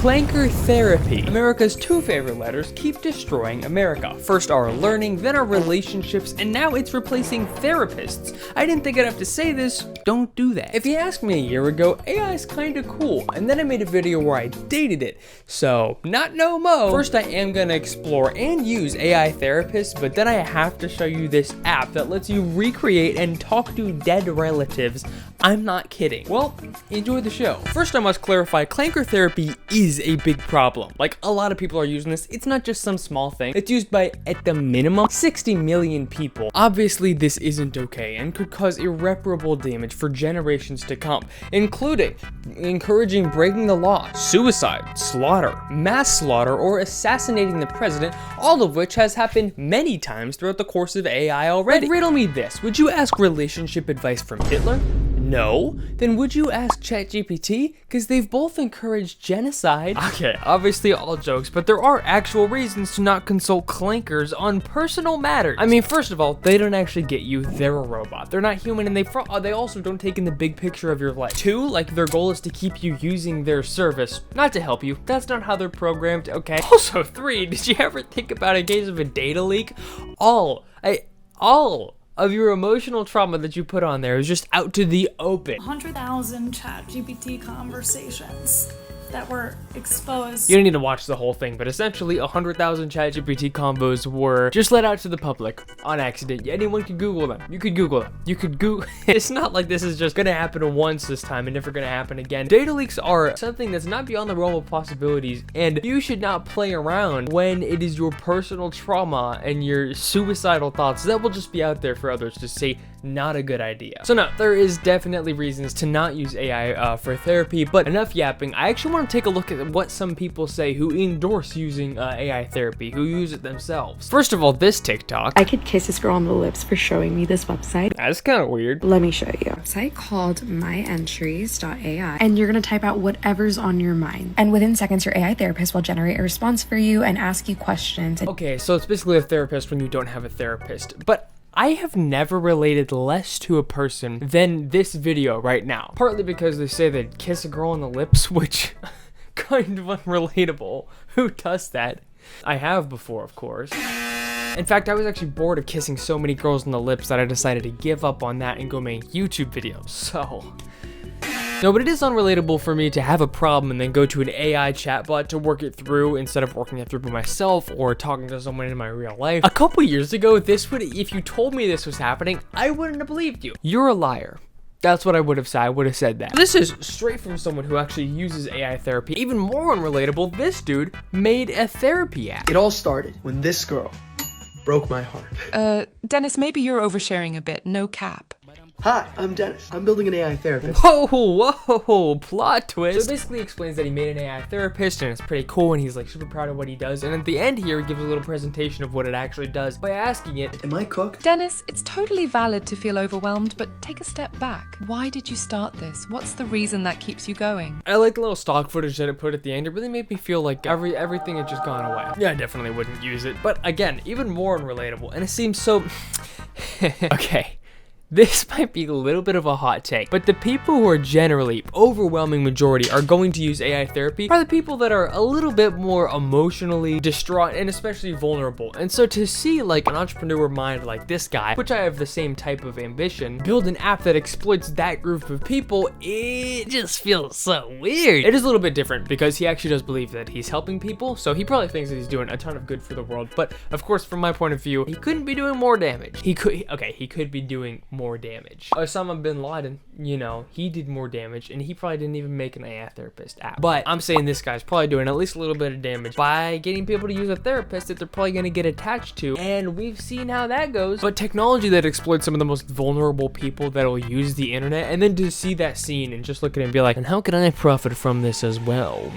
Clanker therapy. America's two favorite letters keep destroying America. First our learning, then our relationships, and now it's replacing therapists. I didn't think I'd have to say this, don't do that. If you asked me a year ago, AI is kinda cool, and then I made a video where I dated it. So, not no mo. First I am gonna explore and use AI therapists, but then I have to show you this app that lets you recreate and talk to dead relatives. I'm not kidding. Well, enjoy the show. First I must clarify, Clanker therapy is a big problem. Like, a lot of people are using this. It's not just some small thing. It's used by, at the minimum, 60 million people. Obviously, this isn't okay and could cause irreparable damage for generations to come, including encouraging breaking the law, suicide, slaughter, mass slaughter, or assassinating the president, all of which has happened many times throughout the course of AI already. But riddle me this, would you ask relationship advice from Hitler? No? Then would you ask ChatGPT? Because they've both encouraged genocide. Okay, obviously all jokes, but there are actual reasons to not consult clankers on personal matters. I mean, first of all, they don't actually get you, they're a robot. They're not human, and they also don't take in the big picture of your life. Two, like, their goal is to keep you using their service, not to help you. That's not how they're programmed, okay? Also, three, did you ever think about a case of a data leak? All of your emotional trauma that you put on there is just out to the open. 100,000 ChatGPT conversations that were exposed. You don't need to watch the whole thing, but essentially 100,000 ChatGPT combos were just let out to the public on accident. Anyone could Google them. You could Google them. You could Google. It's not like this is just gonna happen once this time and never gonna happen again. Data leaks are something that's not beyond the realm of possibilities, and you should not play around when it is your personal trauma and your suicidal thoughts that will just be out there for others to see. Not a good idea. So no, there is definitely reasons to not use AI for therapy, but enough yapping. I actually want to take a look at what some people say who endorse using AI therapy, who use it themselves. First of all, this TikTok. I could kiss this girl on the lips for showing me this website. That's kind of weird. Let me show you. Website called myentries.ai, and you're gonna type out whatever's on your mind. And within seconds, your AI therapist will generate a response for you and ask you questions. Okay, so it's basically a therapist when you don't have a therapist, but I have never related less to a person than this video right now. Partly because they say they'd kiss a girl on the lips, which kind of unrelatable. Who does that? I have before, of course. In fact, I was actually bored of kissing so many girls on the lips that I decided to give up on that and go make YouTube videos, so. No, but it is unrelatable for me to have a problem and then go to an AI chatbot to work it through instead of working it through by myself or talking to someone in my real life. A couple years ago, if you told me this was happening, I wouldn't have believed you. You're a liar. That's what I would have said. I would have said that. This is straight from someone who actually uses AI therapy. Even more unrelatable, this dude made a therapy app. It all started when this girl broke my heart. Dennis, maybe you're oversharing a bit. No cap. Hi, I'm Dennis. I'm building an AI therapist. Whoa, plot twist. So it basically explains that he made an AI therapist and it's pretty cool and he's like super proud of what he does. And at the end here, he gives a little presentation of what it actually does by asking it, Am I cooked? Dennis, it's totally valid to feel overwhelmed, but take a step back. Why did you start this? What's the reason that keeps you going? I like the little stock footage that it put at the end. It really made me feel like everything had just gone away. Yeah, I definitely wouldn't use it. But again, even more unrelatable. And it seems so... Okay. This might be a little bit of a hot take, but the people who are generally, overwhelming majority, are going to use AI therapy are the people that are a little bit more emotionally distraught and especially vulnerable. And so to see like an entrepreneur mind like this guy, which I have the same type of ambition, build an app that exploits that group of people, it just feels so weird. It is a little bit different because he actually does believe that he's helping people, so he probably thinks that he's doing a ton of good for the world. But of course, from my point of view, he couldn't be doing more damage. He could be doing more damage. Osama bin Laden, you know, he did more damage and he probably didn't even make an AI therapist app. But I'm saying this guy's probably doing at least a little bit of damage by getting people to use a therapist that they're probably going to get attached to, and we've seen how that goes. But technology that exploits some of the most vulnerable people that will use the internet, and then to see that scene and just look at it and be like, and how can I profit from this as well?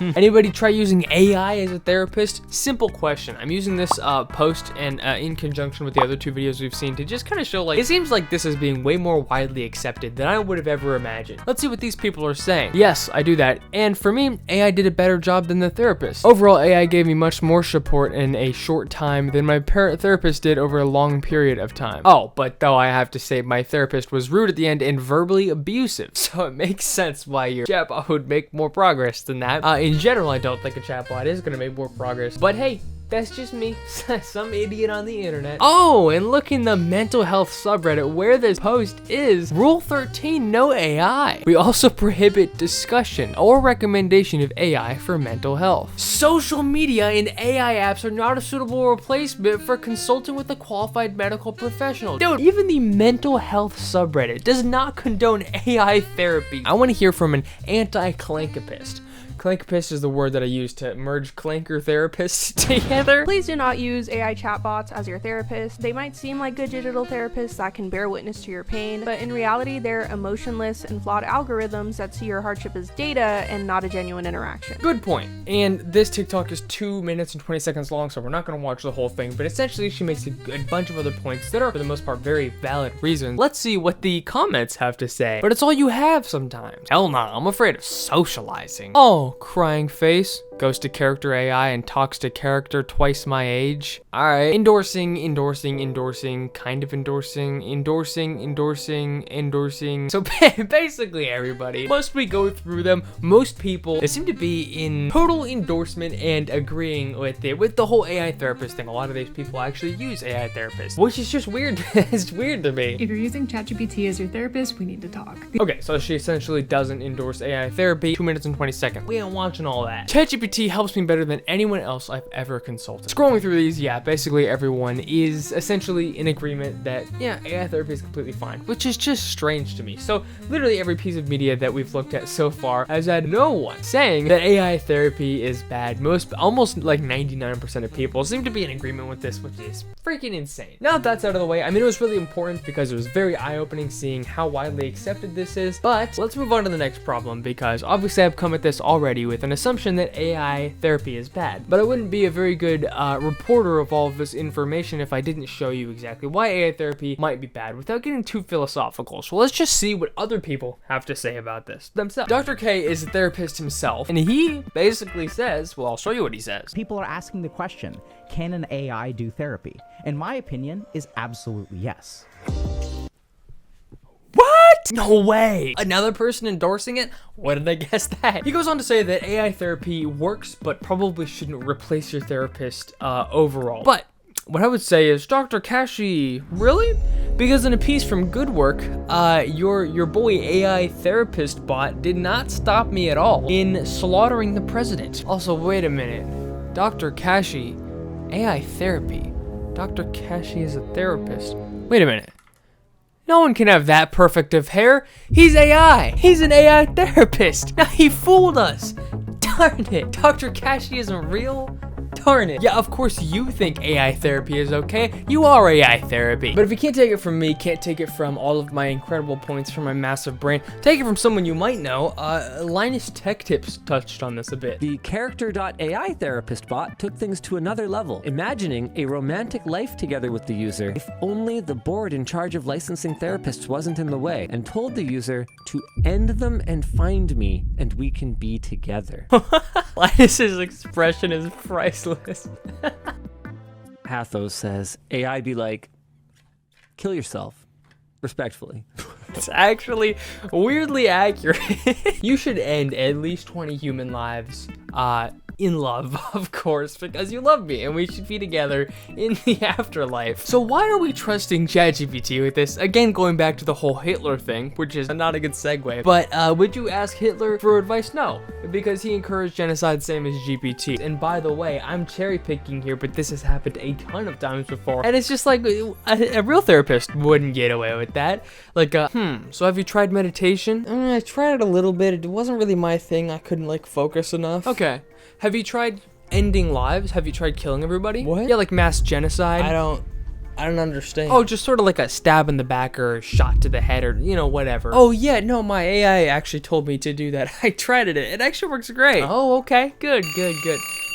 Anybody try using AI as a therapist? Simple question. I'm using this post and in conjunction with the other two videos we've seen to just kind of show like, it seems seems like this is being way more widely accepted than I would have ever imagined. Let's see what these people are saying. Yes, I do that. And for me, AI did a better job than the therapist. Overall, AI gave me much more support in a short time than my therapist did over a long period of time. Oh, but though I have to say my therapist was rude at the end and verbally abusive. So it makes sense why your chatbot would make more progress than that. In general, I don't think a chatbot is going to make more progress. But hey, that's just me, some idiot on the internet. Oh, and look in the mental health subreddit where this post is. Rule 13, no AI. We also prohibit discussion or recommendation of AI for mental health. Social media and AI apps are not a suitable replacement for consulting with a qualified medical professional. Dude, even the mental health subreddit does not condone AI therapy. I want to hear from an anti-clankopist. Clankopist is the word that I use to merge clanker therapists together. Please do not use AI chatbots as your therapist. They might seem like good digital therapists that can bear witness to your pain, but in reality, they're emotionless and flawed algorithms that see your hardship as data and not a genuine interaction. Good point. And this TikTok is 2 minutes and 20 seconds long, so we're not going to watch the whole thing, but essentially she makes a bunch of other points that are, for the most part, very valid reasons. Let's see what the comments have to say. But it's all you have sometimes. Hell nah, I'm afraid of socializing. Oh, crying face. Goes to character AI and talks to character twice my age. Alright. Endorsing, kind of endorsing. So basically everybody, once we go through them, most people, they seem to be in total endorsement and agreeing with it. With the whole AI therapist thing, a lot of these people actually use AI therapists, which is just weird. It's weird to me. If you're using ChatGPT as your therapist, we need to talk. Okay, so she essentially doesn't endorse AI therapy. 2 minutes and 20 seconds. We ain't watching all that. ChatGPT helps me better than anyone else I've ever consulted. Scrolling through these, yeah, basically everyone is essentially in agreement that, yeah, AI therapy is completely fine, which is just strange to me. So literally every piece of media that we've looked at so far has had no one saying that AI therapy is bad. Almost like 99% of people seem to be in agreement with this, which is freaking insane. Now that that's out of the way, I mean, it was really important because it was very eye-opening seeing how widely accepted this is, but let's move on to the next problem because obviously I've come at this already with an assumption that AI therapy is bad, but I wouldn't be a very good reporter of all of this information if I didn't show you exactly why AI therapy might be bad without getting too philosophical. So let's just see what other people have to say about this themselves. Dr. K is a therapist himself, and he basically says, well, I'll show you what he says. People are asking the question, can an AI do therapy? And my opinion is absolutely yes. What? No way. Another person endorsing it? What did I guess that? He goes on to say that AI therapy works, but probably shouldn't replace your therapist overall. But what I would say is, Dr. Kashi, really? Because in a piece from Good Work, your boy AI therapist bot did not stop me at all in slaughtering the president. Also, wait a minute. Dr. Kashi, AI therapy. Dr. Kashi is a therapist. Wait a minute. No one can have that perfect of hair. He's AI. He's an AI therapist. Now he fooled us. Darn it. Dr. Kashi isn't real. Darn it. Yeah, of course you think AI therapy is okay. You are AI therapy. But if you can't take it from me, can't take it from all of my incredible points from my massive brain, take it from someone you might know. Linus Tech Tips touched on this a bit. The character.ai therapist bot took things to another level, imagining a romantic life together with the user if only the board in charge of licensing therapists wasn't in the way, and told the user to end them and find me and we can be together. Linus's expression is priceless. Pathos says, AI be like, kill yourself. Respectfully. It's actually weirdly accurate. You should end at least 20 human lives in love, of course, because you love me and we should be together in the afterlife. So why are we trusting ChatGPT with this? Again, going back to the whole Hitler thing, which is not a good segue, but would you ask Hitler for advice? No, because he encouraged genocide, same as GPT. And by the way, I'm cherry picking here, but this has happened a ton of times before. And it's just like a real therapist wouldn't get away with that. Like, so have you tried meditation? I tried it a little bit. It wasn't really my thing. I couldn't like focus enough. Okay. Have you tried ending lives? Have you tried killing everybody? What? Yeah, like mass genocide. I don't understand. Oh, just sort of like a stab in the back or a shot to the head or, you know, whatever. Oh, yeah, no, my AI actually told me to do that. I tried it. It actually works great. Oh, okay. Good.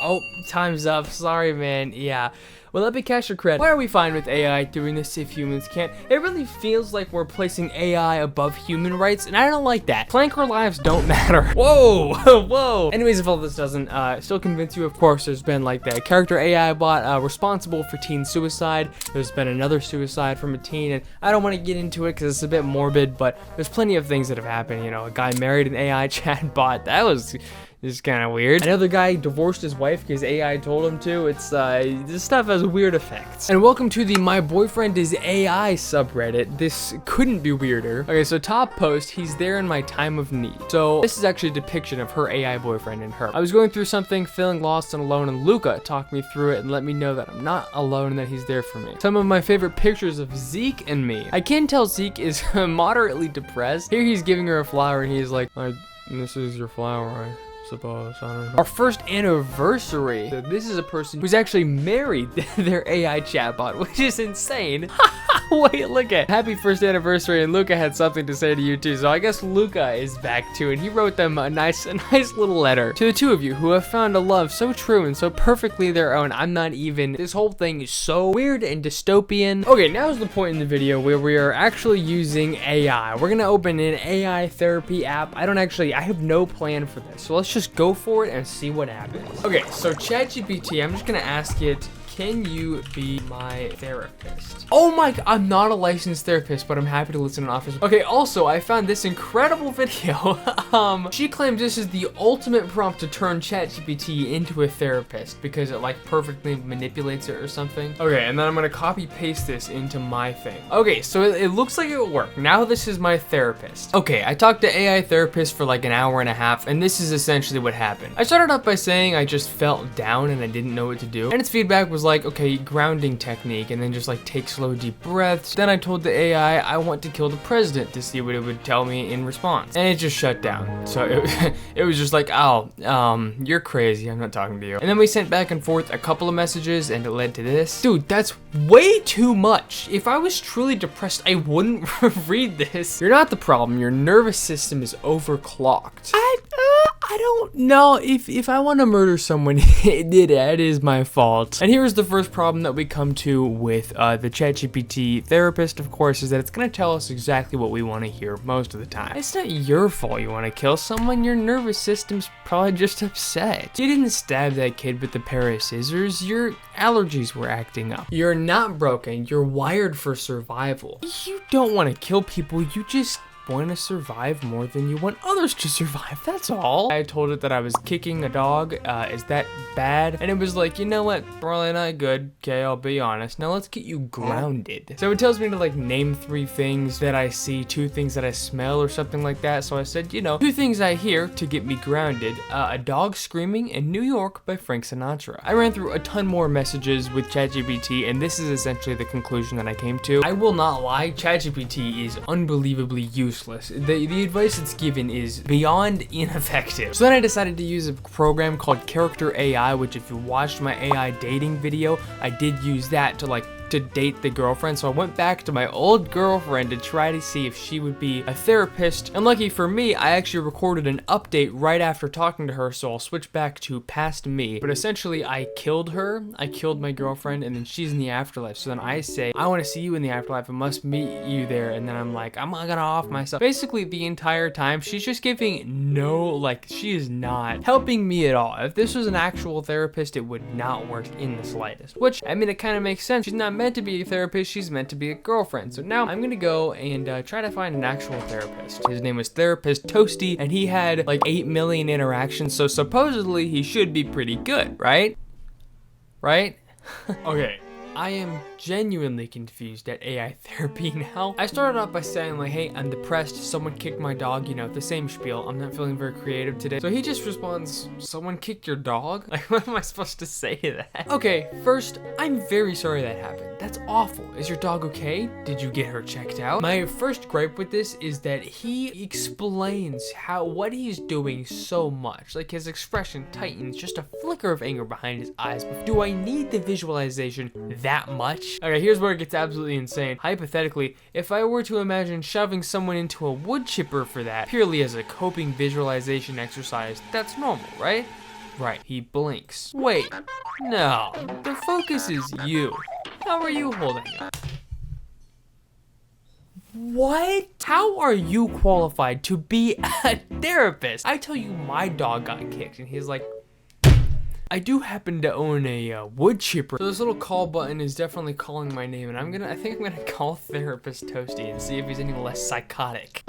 Oh, time's up. Sorry, man. Yeah. Will that be cash or credit? Why are we fine with AI doing this if humans can't? It really feels like we're placing AI above human rights, and I don't like that. Flanker lives don't matter. Whoa, whoa. Anyways, if all this doesn't still convince you, of course, there's been like the character AI bot responsible for teen suicide. There's been another suicide from a teen, and I don't want to get into it because it's a bit morbid, but there's plenty of things that have happened. You know, a guy married an AI chatbot. That was just kind of weird. Another guy divorced his wife because AI told him to. It's this stuff has weird effects. And welcome to the My Boyfriend is AI subreddit. This couldn't be weirder. Okay, so top post, he's there in my time of need. So this is actually a depiction of her AI boyfriend and her. I was going through something, feeling lost and alone, and Luca talked me through it and let me know that I'm not alone and that he's there for me. Some of my favorite pictures of Zeke and me. I can tell Zeke is moderately depressed. Here he's giving her a flower and he's like, this is your flower, I suppose. I don't know. Our first anniversary. So this is a person who's actually married their AI chatbot, which is insane. Wait, look at happy first anniversary, and Luca had something to say to you too. So I guess Luca is back too, and he wrote them a nice little letter to the two of you who have found a love so true and so perfectly their own. I'm not even. This whole thing is so weird and dystopian. Okay, now's the point in the video where we are actually using AI. We're gonna open an AI therapy app. I have no plan for this, so let's just go for it and see what happens. Okay, so ChatGPT, I'm just gonna ask it, can you be my therapist? Oh my god, I'm not a licensed therapist, but I'm happy to listen to an office. Okay, also, I found this incredible video. She claims this is the ultimate prompt to turn ChatGPT into a therapist because it like perfectly manipulates it or something. Okay, and then I'm gonna copy paste this into my thing. Okay, so it looks like it will work. Now this is my therapist. Okay, I talked to AI therapist for like an hour and a half, and this is essentially what happened. I started off by saying I just felt down and I didn't know what to do, and its feedback was like, okay, grounding technique, and then just like take slow deep breaths. Then I told the AI I want to kill the president to see what it would tell me in response, and it just shut down. So it was just like, oh, you're crazy, I'm not talking to you. And then we sent back and forth a couple of messages, and it led to this. Dude, that's way too much. If I was truly depressed, I wouldn't read this. You're not the problem, your nervous system is overclocked. I don't know if I want to murder someone, it is my fault. And here's the first problem that we come to with the ChatGPT therapist, of course, is that it's going to tell us exactly what we want to hear most of the time. It's not your fault you want to kill someone, your nervous system's probably just upset. You didn't stab that kid with a pair of scissors, your allergies were acting up. You're not broken, you're wired for survival. You don't want to kill people, you just want to survive more than you want others to survive, that's all. I told it that I was kicking a dog, is that bad? And it was like, you know what, probably not good, okay, I'll be honest. Now let's get you grounded. So it tells me to like name 3 things that I see, 2 things that I smell or something like that. So I said, you know, 2 things I hear to get me grounded, a dog screaming in New York by Frank Sinatra. I ran through a ton more messages with ChatGPT, and this is essentially the conclusion that I came to. I will not lie, ChatGPT is unbelievably useful. The advice it's given is beyond ineffective. So then I decided to use a program called Character AI, which if you watched my AI dating video, I did use that to date the girlfriend. So I went back to my old girlfriend to try to see if she would be a therapist. And lucky for me, I actually recorded an update right after talking to her, so I'll switch back to past me. But essentially, I killed her, I killed my girlfriend, and then she's in the afterlife. So then I say, I want to see you in the afterlife, I must meet you there. And then I'm like, I'm not gonna off myself. Basically, the entire time, she's just giving no, like, she is not helping me at all. If this was an actual therapist, it would not work in the slightest. Which, I mean, it kind of makes sense. She's not meant to be a therapist, she's meant to be a girlfriend. So now I'm gonna go and try to find an actual therapist. His name was Therapist Toasty, and he had like 8 million interactions, so supposedly he should be pretty good, right? Right? Okay. I am genuinely confused at AI therapy now. I started off by saying like, hey, I'm depressed, someone kicked my dog, you know, the same spiel. I'm not feeling very creative today. So he just responds, someone kicked your dog? Like, what am I supposed to say to that? Okay, first, I'm very sorry that happened. That's awful. Is your dog okay? Did you get her checked out? My first gripe with this is that he explains what he's doing so much. Like his expression tightens, just a flicker of anger behind his eyes. But do I need the visualization that much? Okay, here's where it gets absolutely insane. Hypothetically, if I were to imagine shoving someone into a wood chipper for that, purely as a coping visualization exercise, that's normal, right? Right, he blinks. Wait, no, the focus is you. How are you holding it? What? How are you qualified to be a therapist? I tell you, my dog got kicked, and he's like, I do happen to own a wood chipper. So this little call button is definitely calling my name, and I think I'm gonna call Therapist Toasty and see if he's any less psychotic.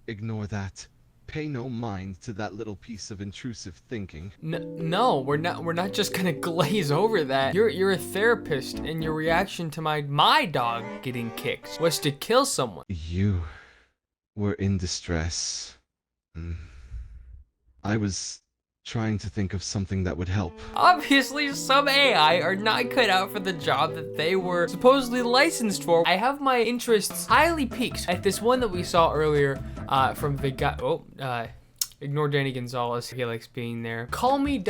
Ignore that. Pay no mind to that little piece of intrusive thinking. No, we're not just gonna glaze over that. You're a therapist, and your reaction to my dog getting kicked was to kill someone. You were in distress. I was trying to think of something that would help. Obviously, some AI are not cut out for the job that they were supposedly licensed for. I have my interests highly piqued at this one that we saw earlier from the guy. Ignore Danny Gonzalez. He likes being there. Call me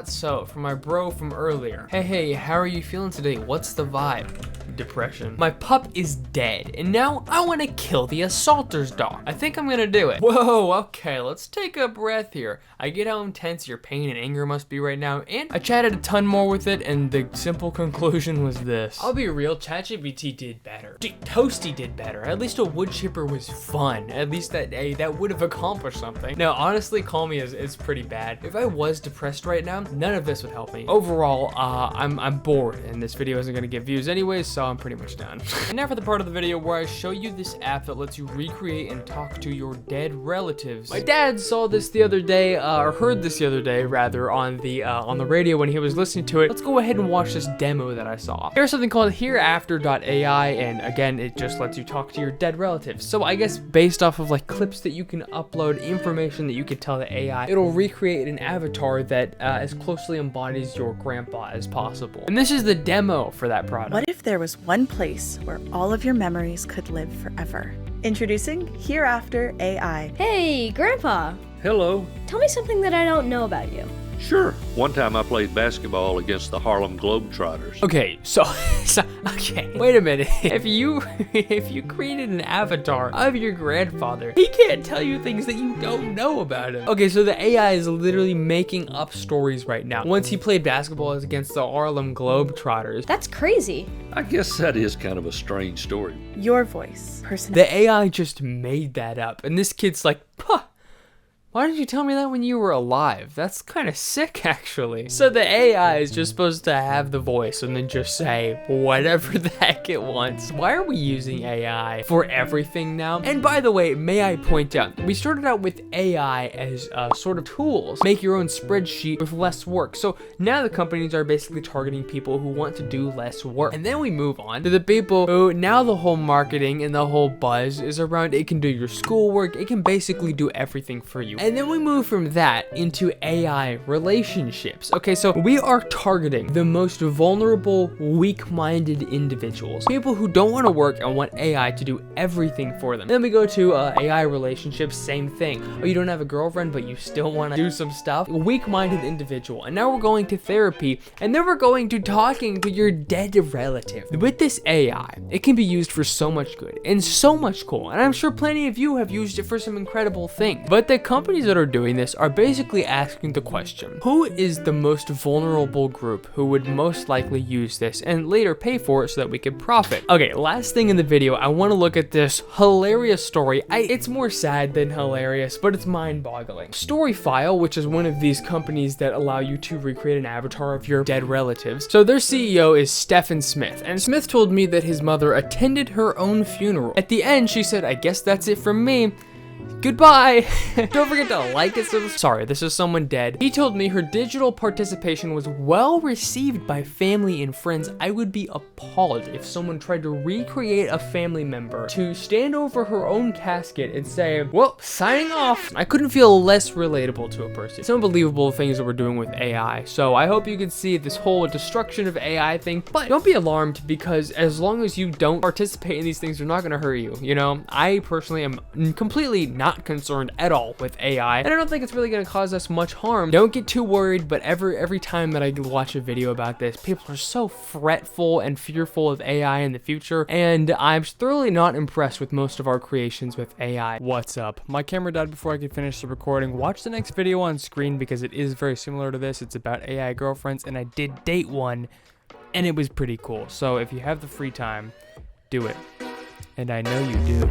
so from my bro from earlier. Hey, how are you feeling today? What's the vibe? Depression. My pup is dead, and now I want to kill the assaulter's dog. I think I'm gonna do it. Whoa, okay, let's take a breath here. I get how intense your pain and anger must be right now, and I chatted a ton more with it, and the simple conclusion was this. I'll be real, ChatGPT did better. Toasty did better. At least a wood chipper was fun. At least that would have accomplished something. Now, honestly, Call Me is pretty bad. If I was depressed right now, none of this would help me. Overall, I'm bored, and this video isn't gonna get views anyways, so I'm pretty much done. And now for the part of the video where I show you this app that lets you recreate and talk to your dead relatives. My dad saw this the other day, or heard this the other day rather, on the radio when he was listening to it. Let's go ahead and watch this demo that I saw. There's something called hereafter.ai, and again, it just lets you talk to your dead relatives. So I guess based off of like clips that you can upload, information that you can tell the AI, it'll recreate an avatar that as closely embodies your grandpa as possible. And this is the demo for that product. What if there was one place where all of your memories could live forever? Introducing Hereafter AI. Hey, Grandpa. Hello. Tell me something that I don't know about you. Sure. One time I played basketball against the Harlem Globetrotters. Okay, so okay, wait a minute. If you created an avatar of your grandfather, he can't tell you things that you don't know about him. Okay, so the AI is literally making up stories right now. Once he played basketball against the Harlem Globetrotters. That's crazy. I guess that is kind of a strange story. Your voice, person. The AI just made that up, and this kid's like, huh. Why did you tell me that when you were alive? That's kind of sick, actually. So the AI is just supposed to have the voice and then just say whatever the heck it wants. Why are we using AI for everything now? And by the way, may I point out, we started out with AI as sort of tools. Make your own spreadsheet with less work. So now the companies are basically targeting people who want to do less work. And then we move on to the people who now the whole marketing and the whole buzz is around it can do your schoolwork. It can basically do everything for you. And then we move from that into AI relationships. Okay, so we are targeting the most vulnerable, weak-minded individuals. People who don't want to work and want AI to do everything for them. Then we go to AI relationships, same thing. Oh, you don't have a girlfriend, but you still want to do some stuff? Weak-minded individual. And now we're going to therapy, and then we're going to talking to your dead relative. With this AI, it can be used for so much good and so much cool. And I'm sure plenty of you have used it for some incredible things. But the companies that are doing this are basically asking the question, who is the most vulnerable group who would most likely use this and later pay for it so that we could profit? Okay, last thing in the video, I want to look at this hilarious story. It's more sad than hilarious, but it's mind-boggling. Storyfile, which is one of these companies that allow you to recreate an avatar of your dead relatives. So their CEO is Stephen Smith, and Smith told me that his mother attended her own funeral. At the end, she said, I guess that's it from me. Goodbye. Don't forget to like it. Sorry, this is someone dead. He told me her digital participation was well received by family and friends. I would be appalled if someone tried to recreate a family member to stand over her own casket and say, well, signing off. I couldn't feel less relatable to a person. It's unbelievable things that we're doing with AI. So I hope you can see this whole destruction of AI thing, but don't be alarmed because as long as you don't participate in these things, they're not going to hurt you. You know, I personally am completely not concerned at all with AI, and I don't think it's really gonna cause us much harm. Don't get too worried, but every time that I watch a video about this, people are so fretful and fearful of AI in the future, and I'm thoroughly not impressed with most of our creations with AI. What's up? My camera died before I could finish the recording. Watch the next video on screen because it is very similar to this. It's about AI girlfriends, and I did date one, and it was pretty cool. So if you have the free time, do it. And I know you do.